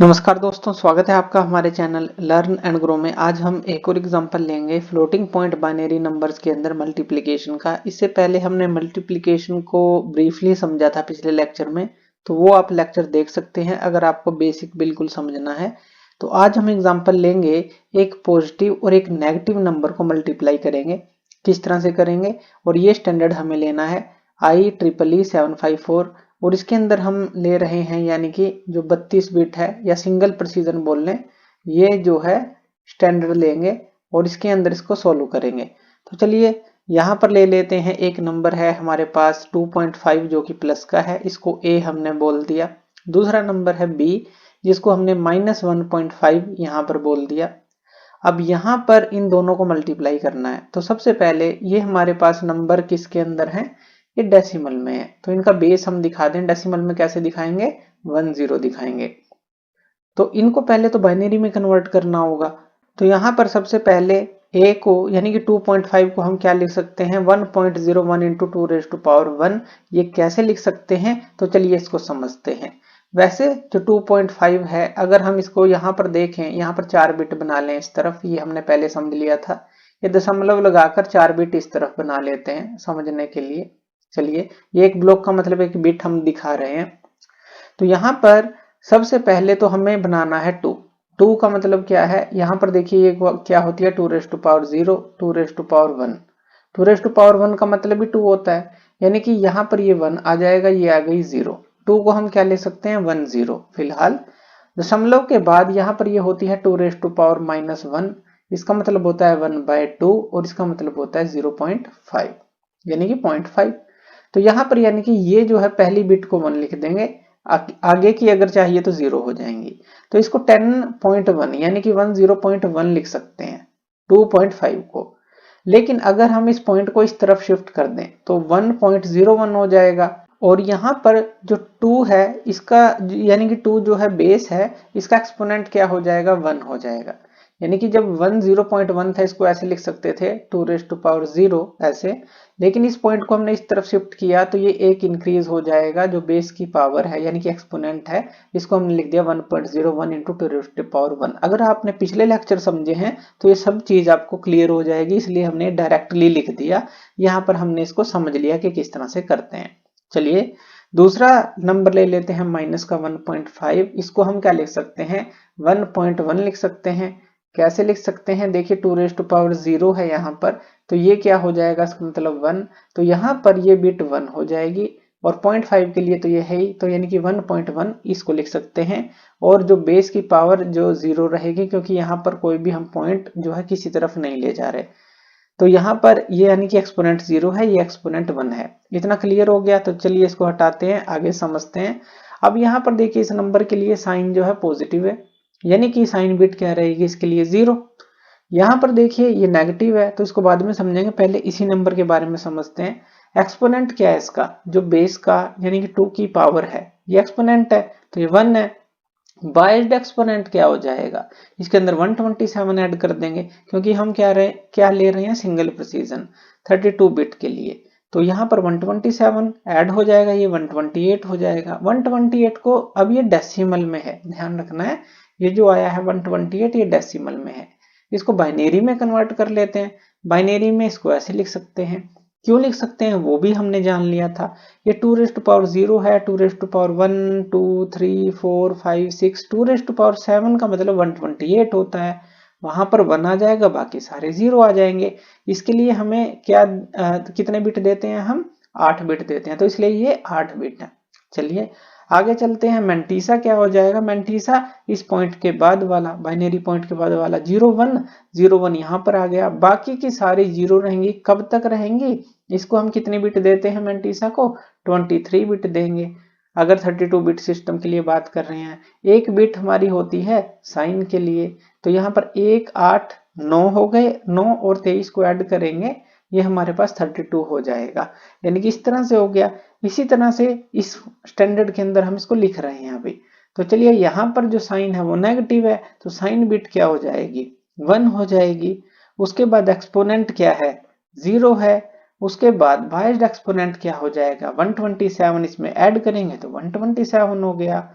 नमस्कार दोस्तों, स्वागत है आपका हमारे चैनल लर्न एंड ग्रो में। आज हम एक और एग्जांपल लेंगे फ्लोटिंग पॉइंट बाइनरी नंबर्स के अंदर मल्टीप्लिकेशन का। इससे पहले हमने मल्टीप्लिकेशन को ब्रीफली समझा था पिछले लेक्चर में, तो वो आप लेक्चर देख सकते हैं अगर आपको बेसिक बिल्कुल समझना है। तो आज हम एग्जाम्पल लेंगे, एक पॉजिटिव और एक नेगेटिव नंबर को मल्टीप्लाई करेंगे। किस तरह से करेंगे, और ये स्टैंडर्ड हमें लेना है IEEE 754 और इसके अंदर हम ले रहे हैं यानी कि जो 32 बिट है या सिंगल प्रिसीजन बोल लें, ये जो है स्टैंडर्ड लेंगे और इसके अंदर इसको सॉल्व करेंगे। तो चलिए यहाँ पर ले लेते हैं, एक नंबर है हमारे पास 2.5 जो कि प्लस का है, इसको A हमने बोल दिया। दूसरा नंबर है B जिसको हमने -1.5 यहाँ पर बोल दिया। अब यहाँ पर इन दोनों को मल्टीप्लाई करना है। तो सबसे पहले ये हमारे पास नंबर किसके अंदर है, ये डेसिमल में है, तो इनका बेस हम दिखा दें। डेसिमल में कैसे दिखाएंगे, 10 दिखाएंगे। तो इनको पहले तो बाइनरी में कन्वर्ट करना होगा। तो यहाँ पर सबसे पहले a को यानी कि 2.5 को हम क्या लिख सकते हैं, 1.01 इंटू 2⁻1। ये कैसे लिख सकते हैं, तो चलिए इसको समझते हैं। वैसे जो 2.5 है, अगर हम इसको यहाँ पर देखें, यहाँ पर 4 बिट बना लें इस तरफ, ये हमने पहले समझ लिया था। ये दशमलव लगाकर 4 बिट इस तरफ बना लेते हैं समझने के लिए। चलिए, ये एक ब्लॉक का मतलब एक बिट हम दिखा रहे हैं। तो यहाँ पर सबसे पहले तो हमें बनाना है 2 का मतलब क्या है, यहाँ पर देखिए ये क्या होती है, 2⁻0 2⁻1। 2⁻1 का मतलब भी 2 होता है, यानी कि यहाँ पर ये 1 आ जाएगा, ये आ गई 0। 2 को हम क्या ले सकते हैं, 10 फिलहाल। दशमलव के बाद यहाँ पर ये होती है 2⁻1, इसका मतलब होता है 1/2 और इसका मतलब होता है 0.5 यानी कि 0.5। तो यहाँ पर यानी कि ये जो है पहली बिट को 1 लिख देंगे, आगे की अगर चाहिए तो 0 हो जाएंगी। तो इसको 10.1 यानी कि 10.1 लिख सकते हैं 2.5 को। लेकिन अगर हम इस पॉइंट को इस तरफ शिफ्ट कर दें तो 1.01 हो जाएगा। और यहाँ पर जो 2 है इसका यानी कि 2 जो है बेस है, इसका एक्सपोनेंट क्या हो जाएगा, 1 हो जाएगा। यानी कि जब 1 0.1 था, इसको ऐसे लिख सकते थे 2⁻0 ऐसे, लेकिन इस पॉइंट को हमने इस तरफ शिफ्ट किया तो ये एक इंक्रीज हो जाएगा, जो बेस की पावर है यानी कि एक्सपोनेंट है, इसको हमने लिख दिया 1.01 इंटू 2⁻1। अगर आपने पिछले लेक्चर समझे हैं तो ये सब चीज आपको क्लियर हो जाएगी, इसलिए हमने डायरेक्टली लिख दिया। यहाँ पर हमने इसको समझ लिया कि किस तरह से करते हैं। चलिए दूसरा नंबर ले लेते हैं माइनस का 1.5, इसको हम क्या लिख सकते हैं, 1.1 लिख सकते हैं। कैसे लिख सकते हैं, देखिए 2⁻0 है यहाँ पर, तो ये क्या हो जाएगा, इसका मतलब 1। तो यहाँ पर ये बिट 1 हो जाएगी और 0.5 के लिए तो ये है ही, तो यानी कि 1.1 इसको लिख सकते हैं। और जो बेस की पावर जो 0 रहेगी, क्योंकि यहाँ पर कोई भी हम पॉइंट जो है किसी तरफ नहीं ले जा रहे, तो यहाँ पर ये यानी कि एक्सपोनेंट 0 है, ये एक्सपोनेंट 1 है। इतना क्लियर हो गया। तो चलिए इसको हटाते हैं, आगे समझते हैं। अब यहाँ पर देखिए इस नंबर के लिए साइन जो है पॉजिटिव है, यानी कि साइन बिट क्या रहेगी इसके लिए, 0। यहाँ पर देखिए ये नेगेटिव है, तो इसको बाद में समझेंगे, पहले इसी नंबर के बारे में समझते हैं। एक्सपोनेंट क्या है इसका, जो बेस का यानी कि 2 की पावर है, ये एक्सपोनेंट है, तो ये 1 है। बाइज्ड एक्सपोनेंट क्या हो जाएगा, इसके अंदर 127 ऐड कर देंगे, क्योंकि हम क्या ले रहे हैं, सिंगल प्रिसीजन 32 बिट के लिए। तो यहाँ पर 127 ऐड हो जाएगा, ये 128 हो जाएगा। 128 को अब ये डेसिमल में है, ध्यान रखना है, ये जो आया है 128 ये डेसिमल में है। इसको बाइनरी में कन्वर्ट कर लेते हैं। बाइनरी में इसको ऐसे लिख सकते हैं, क्यों लिख सकते हैं वो भी हमने जान लिया था। ये 2⁻0 है, 2⁻1 2 3 4 5 6, 2⁻7 का मतलब 128 होता है। वहां पर 1 आ जाएगा, बाकी सारे 0 आ जाएंगे। इसके लिए हमें क्या कितने बिट देते हैं, हम 8 बिट देते हैं, तो इसलिए ये 8 बिट है। चलिए आगे चलते हैं। मेंटीसा क्या हो जाएगा, मेंटीसा इस पॉइंट के बाद वाला, बाइनरी पॉइंट के बाद वाला 0 1 यहाँ पर आ गया, बाकी की सारी 0 रहेंगी। कब तक रहेंगी, इसको हम कितनी बिट देते हैं, मेंटीसा को 23 बिट देंगे। अगर 32 बिट सिस्टम के लिए बात कर रहे हैं, एक बिट हमारी होती है साइन के लिए, तो यहाँ पर 1 8 9 हो गए, 9 और 23 को ऐड करेंगे, ये हमारे पास 32 हो जाएगा। यानी कि इस तरह से हो गया। इसी तरह से इस स्टैंडर्ड के अंदर हम इसको लिख रहे हैं अभी। तो चलिए यहाँ पर जो साइन है वो नेगेटिव है, तो साइन बिट क्या हो जाएगी, 1 हो जाएगी। उसके बाद एक्सपोनेंट क्या है, 0 है। उसके बाद बाइज्ड एक्सपोनेंट क्या हो जाएगा, 127, इसमें ऐड करेंगे तो 127 हो गया।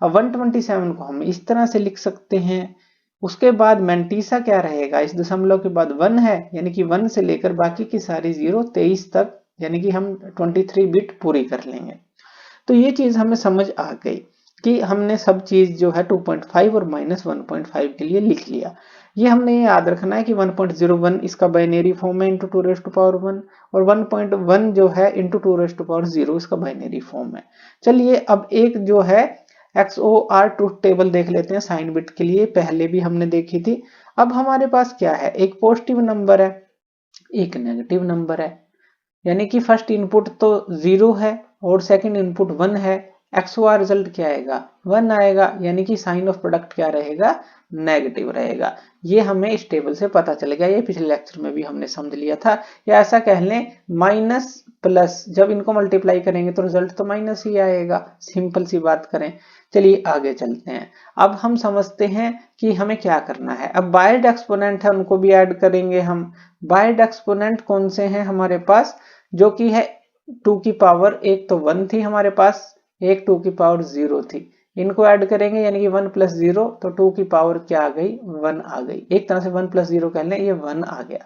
अब 127 को हम इस तरह से लिख सकते हैं। उसके बाद मैंटीसा क्या रहेगा, इस दशमलव के बाद 1 है, यानी कि 1 से लेकर बाकी की सारी 0 23 तक, यानी कि हम 23 बिट पूरी कर लेंगे। तो ये चीज हमें समझ आ गई कि हमने सब चीज जो है 2.5 और -1.5 के लिए लिख लिया। ये हमने याद रखना है कि 1.01 इसका बाइनरी फॉर्म है इंटू 2⁻1 और 1.1 जो है इंटू 2⁻0 इसका बाइनरी फॉर्म है। चलिए अब एक जो है XOR ट्रूथ टेबल देख लेते हैं साइन बिट के लिए, पहले भी हमने देखी थी। अब हमारे पास क्या है, एक पॉजिटिव नंबर है, एक नेगेटिव नंबर है, यानी कि फर्स्ट इनपुट तो 0 है और सेकंड इनपुट 1 है। XOR रिजल्ट क्या आएगा, 1 आएगा, यानी कि साइन ऑफ प्रोडक्ट क्या रहेगा, नेगेटिव रहेगा। ये हमें इस टेबल से पता चल गया, ये पिछले लेक्चर में भी हमने समझ लिया था। या ऐसा कह लें माइनस प्लस, जब इनको मल्टीप्लाई करेंगे तो रिजल्ट तो माइनस ही आएगा, सिंपल सी बात करें। चलिए आगे चलते हैं। अब हम समझते हैं कि हमें क्या करना है। अब बायर्ड एक्सपोनेंट है उनको भी ऐड करेंगे हम। बायर्ड एक्सपोनेंट कौन से हैं हमारे पास, जो कि है 2 की पावर, एक तो 1 थी हमारे पास, एक 2 की पावर 0 थी, इनको ऐड करेंगे यानी कि 1 + 0, तो 2 की पावर क्या आ गई, 1 आ गई। एक तरह से 1 + 0 कह लें, ये 1 आ गया।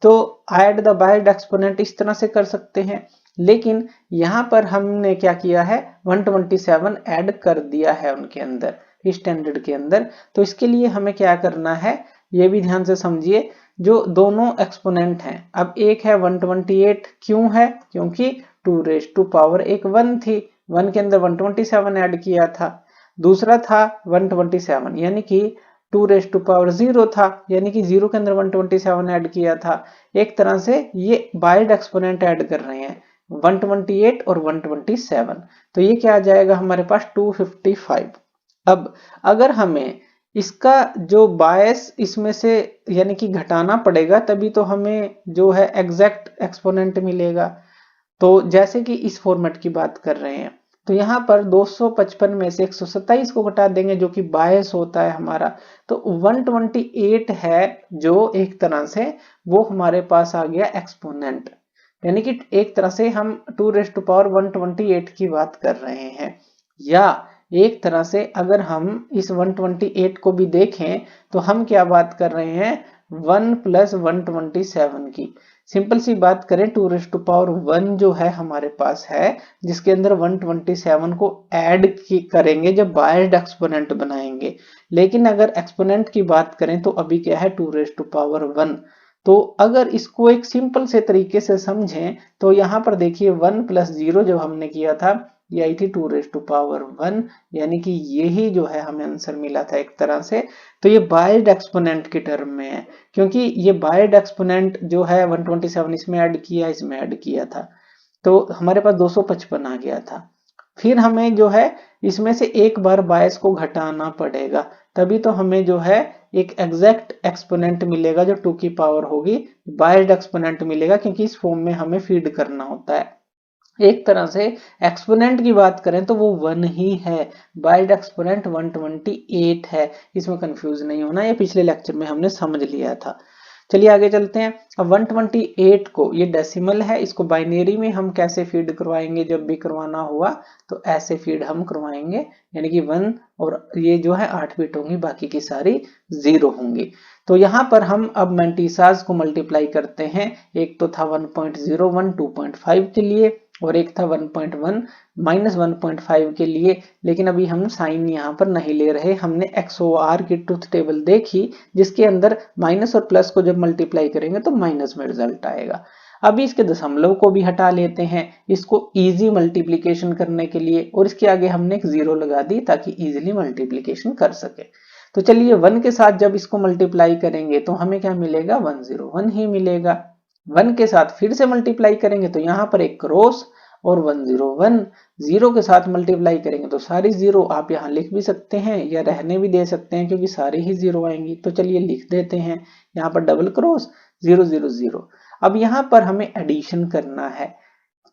तो ऐड द बायर्ड एक्सपोनेंट इस तरह से कर सकते हैं, लेकिन यहां पर हमने क्या किया है, 127 ऐड कर दिया है उनके अंदर, स्टैंडर्ड के अंदर। तो इसके लिए हमें क्या करना है, ये भी ध्यान से समझिए। जो दोनों एक्सपोनेंट हैं, अब एक है 128, क्यों है, क्योंकि 2 एक 1 थी, 1 के अंदर 127 ऐड किया था। दूसरा था 127, यानी कि 2⁻0 था, यानी कि 0 के अंदर 127 ऐड किया था। एक तरह से ये बायर्ड एक्सपोनेंट ऐड कर रहे हैं, 128 और 127। तो ये क्या आ जाएगा हमारे पास, 255। अब अगर हमें इसका जो बायस इसमें से यानी कि घटाना पड़ेगा, तभी तो हमें जो है एग्जैक्ट एक्सपोनेंट मिलेगा। तो जैसे कि इस फॉर्मेट की बात कर रहे हैं, तो यहाँ पर 255 में से 127 को घटा देंगे, जो कि बायस होता है हमारा, तो 128 है जो एक तरह से वो हमारे पास आ गया एक्सपोनेंट। यानी कि एक तरह से हम 2⁻128 की बात कर रहे हैं। या एक तरह से अगर हम इस 128 को भी देखें तो हम क्या बात कर रहे हैं, 1 + 127 की। सिंपल सी बात करें, 2⁻1 जो है हमारे पास है, जिसके अंदर 127 को ऐड करेंगे जब बायर्ड एक्सपोनेंट बनाएंगे। लेकिन अगर एक्सपोनेंट की बात करें तो अभी क्या है, 2⁻1। तो अगर इसको एक सिंपल से तरीके से समझें तो यहां पर देखिए 1 + 0 जब हमने किया था, ये आई थी 2⁻1, यानी कि यही जो है हमें आंसर मिला था एक तरह से। तो ये बायर्ड एक्सपोनेंट के टर्म में है, क्योंकि ये बायर्ड एक्सपोनेंट जो है 127 इसमें ऐड किया, इसमें ऐड किया था, तो हमारे पास 255 आ गया था। फिर हमें जो है इसमें से एक बार बायस को घटाना पड़ेगा, तभी तो हमें जो है एक एग्जैक्ट एक्सपोनेंट मिलेगा, जो 2 की पावर होगी, बायर्ड एक्सपोनेंट मिलेगा, क्योंकि इस फॉर्म में हमें फीड करना होता है। एक तरह से एक्सपोनेंट की बात करें तो वो 1 ही है, बायर्ड एक्सपोनेंट 128 है, इसमें कंफ्यूज नहीं होना, ये पिछले लेक्चर में हमने समझ लिया था। चलिए आगे चलते हैं। अब 128 को, ये डेसिमल है, इसको बाइनरी में हम कैसे फीड करवाएंगे, जब भी करवाना हुआ तो ऐसे फीड हम करवाएंगे, यानी कि 1 और ये जो है 8 बिट होंगी, बाकी की सारी 0 होंगी। तो यहाँ पर हम अब मैंटीसास को मल्टीप्लाई करते हैं। एक तो था 1.01 2.5 के लिए, और एक था 1.1 -1.5 के लिए। लेकिन अभी हम साइन यहाँ पर नहीं ले रहे, हमने XOR की ट्रुथ टेबल देखी, जिसके अंदर माइनस और प्लस को जब मल्टीप्लाई करेंगे तो माइनस में रिजल्ट आएगा। अभी इसके दशमलव को भी हटा लेते हैं, इसको इजी मल्टीप्लिकेशन करने के लिए, और इसके आगे हमने एक 0 लगा दी ताकि इजीली मल्टीप्लिकेशन कर सके। तो चलिए 1 के साथ जब इसको मल्टीप्लाई करेंगे तो हमें क्या मिलेगा, 101 ही मिलेगा। 1 के साथ फिर से मल्टीप्लाई करेंगे तो यहाँ पर एक क्रॉस और 101, 0 के साथ मल्टीप्लाई करेंगे तो सारी 0 आप यहाँ लिख भी सकते हैं या रहने भी दे सकते हैं, क्योंकि सारी ही 0 आएंगी। तो चलिए लिख देते हैं, यहाँ पर डबल क्रॉस 0 0 0। अब यहाँ पर हमें एडिशन करना है,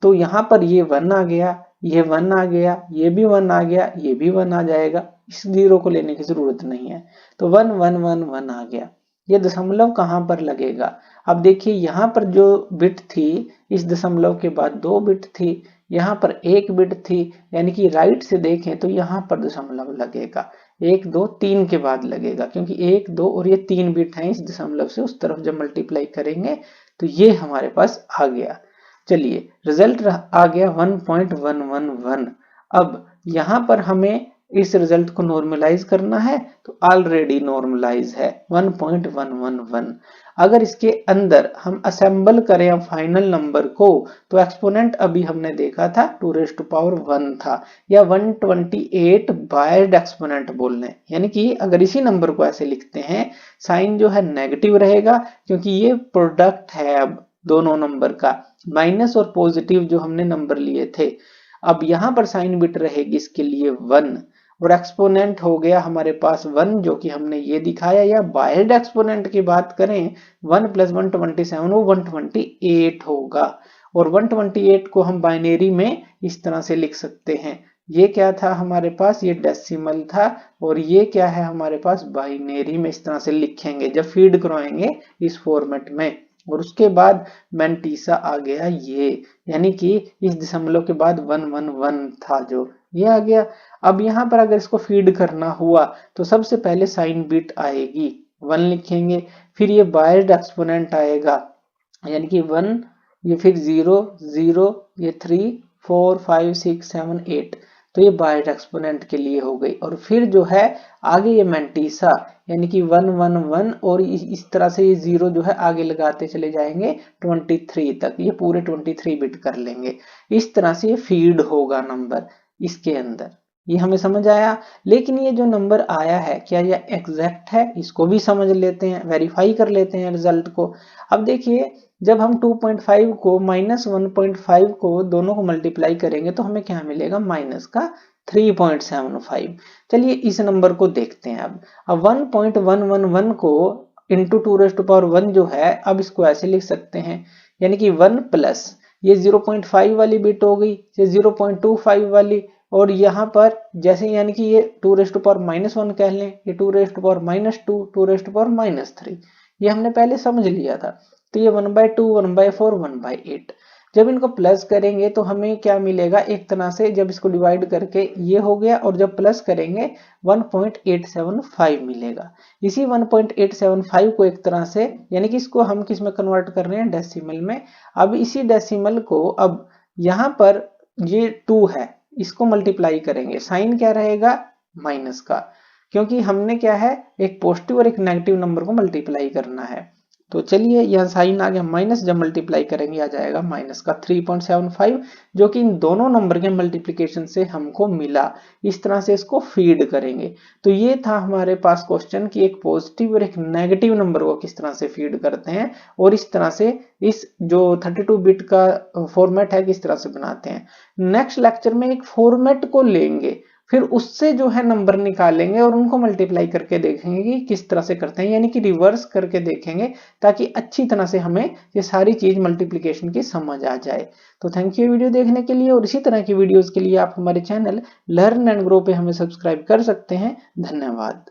तो यहाँ पर ये 1 आ गया, ये 1 आ गया, ये भी 1 आ गया, ये भी 1 आ जाएगा, इस 0 को लेने की जरूरत नहीं है। तो 1 1 1 1 आ गया। ये दशमलव कहां पर लगेगा, अब देखिए यहाँ पर जो बिट थी, इस दशमलव के बाद 2 बिट थी, यहाँ पर एक बिट थी, यानी कि राइट से देखें तो यहाँ पर दशमलव लगेगा, 1 2 3 के बाद लगेगा, क्योंकि 1 2 और ये 3 बिट हैं इस दशमलव से, उस तरफ जब मल्टीप्लाई करेंगे तो ये हमारे पास आ गया। चलिए रिजल्ट आ गया 1.111। अब यहाँ पर हमें इस रिजल्ट को नॉर्मलाइज करना है, तो ऑलरेडी नॉर्मलाइज है 1.111। अगर इसके अंदर हम असेंबल करें फाइनल नंबर को, तो एक्सपोनेंट अभी हमने देखा था 2⁻1 था, या 128 बायड एक्सपोनेंट बोल रहे हैं, यानी कि अगर इसी नंबर को ऐसे लिखते हैं, साइन जो है नेगेटिव रहेगा, क्योंकि ये प्रोडक्ट है अब दोनों नंबर का, माइनस और पॉजिटिव जो हमने नंबर लिए थे। अब यहां पर साइन बिट रहेगी इसके लिए 1, और एक्सपोनेंट हो गया हमारे पास 1, जो कि हमने ये दिखाया। या बायड एक्सपोनेंट की बात करें 1 + 127, वो 128 होगा, और 128 को हम बाइनरी में इस तरह से लिख सकते हैं। ये क्या था हमारे पास, ये डेसिमल था, और ये क्या है हमारे पास बाइनरी में, इस तरह से लिखेंगे जब फीड करवाएंगे इस फॉर्मेट में। और उसके बाद मैंटीसा आ गया ये, यानी कि इस दशमलव के बाद 111 था जो, ये आ गया। अब यहाँ पर अगर इसको फीड करना हुआ तो सबसे पहले साइन बिट आएगी, 1 लिखेंगे, फिर ये बायड एक्सपोनेंट आएगा, यानी कि 1, ये फिर 0 0, ये 3 4 5 6 7 8, तो ये बायड एक्सपोनेंट के लिए हो गई। और फिर जो है आगे ये मैंटीसा, यानी कि 111, और इस तरह से ये 0 जो है आगे लगाते चले जाएंगे 23 तक, ये पूरे 23 बिट कर लेंगे। इस तरह से ये फीड होगा नंबर इसके अंदर, ये हमें समझ आया। लेकिन ये जो नंबर आया है क्या ये एग्जैक्ट है, इसको भी समझ लेते हैं, वेरीफाई कर लेते हैं रिजल्ट को। अब देखिए जब हम 2.5 को माइनस 1.5 को दोनों को मल्टीप्लाई करेंगे तो हमें क्या मिलेगा, माइनस का 3.75। चलिए इस नंबर को देखते हैं। अब 1.111 को इंटू 2⁻1 जो है, अब इसको ऐसे लिख सकते हैं, यानी कि 1 प्लस ये 0.5 वाली बिट हो गई, ये 0.25 वाली, और यहाँ पर जैसे यानी कि ये 2⁻1 कह लें, ये 2⁻2 2⁻3, ये हमने पहले समझ लिया था। तो ये 1/2 1/4 1/8, जब इनको प्लस करेंगे तो हमें क्या मिलेगा, एक तरह से जब इसको डिवाइड करके ये हो गया, और जब प्लस करेंगे 1.875 मिलेगा। इसी 1.875 को एक तरह से, यानी कि इसको हम किस में कन्वर्ट कर रहे हैं, डेसिमल में। अब इसी डेसिमल को, अब यहाँ पर ये 2 है, इसको मल्टीप्लाई करेंगे, साइन क्या रहेगा, माइनस का, क्योंकि हमने क्या है, एक पॉजिटिव और एक नेगेटिव नंबर को मल्टीप्लाई करना है। तो चलिए यहाँ साइन आ गया माइनस, जब मल्टीप्लाई करेंगे आ जाएगा माइनस का 3.75, जो कि इन दोनों नंबर के मल्टीप्लिकेशन से हमको मिला। इस तरह से इसको फीड करेंगे। तो ये था हमारे पास क्वेश्चन कि एक पॉजिटिव और एक नेगेटिव नंबर को किस तरह से फीड करते हैं, और इस तरह से इस जो 32 बिट का फॉर्मेट है किस तरह से बनाते हैं। नेक्स्ट लेक्चर में एक फॉर्मेट को लेंगे, फिर उससे जो है नंबर निकालेंगे और उनको मल्टीप्लाई करके देखेंगे कि किस तरह से करते हैं, यानी कि रिवर्स करके देखेंगे, ताकि अच्छी तरह से हमें ये सारी चीज मल्टीप्लिकेशन की समझ आ जाए। तो थैंक यू वीडियो देखने के लिए, और इसी तरह की वीडियोस के लिए आप हमारे चैनल लर्न एंड ग्रो पे हमें सब्सक्राइब कर सकते हैं। धन्यवाद।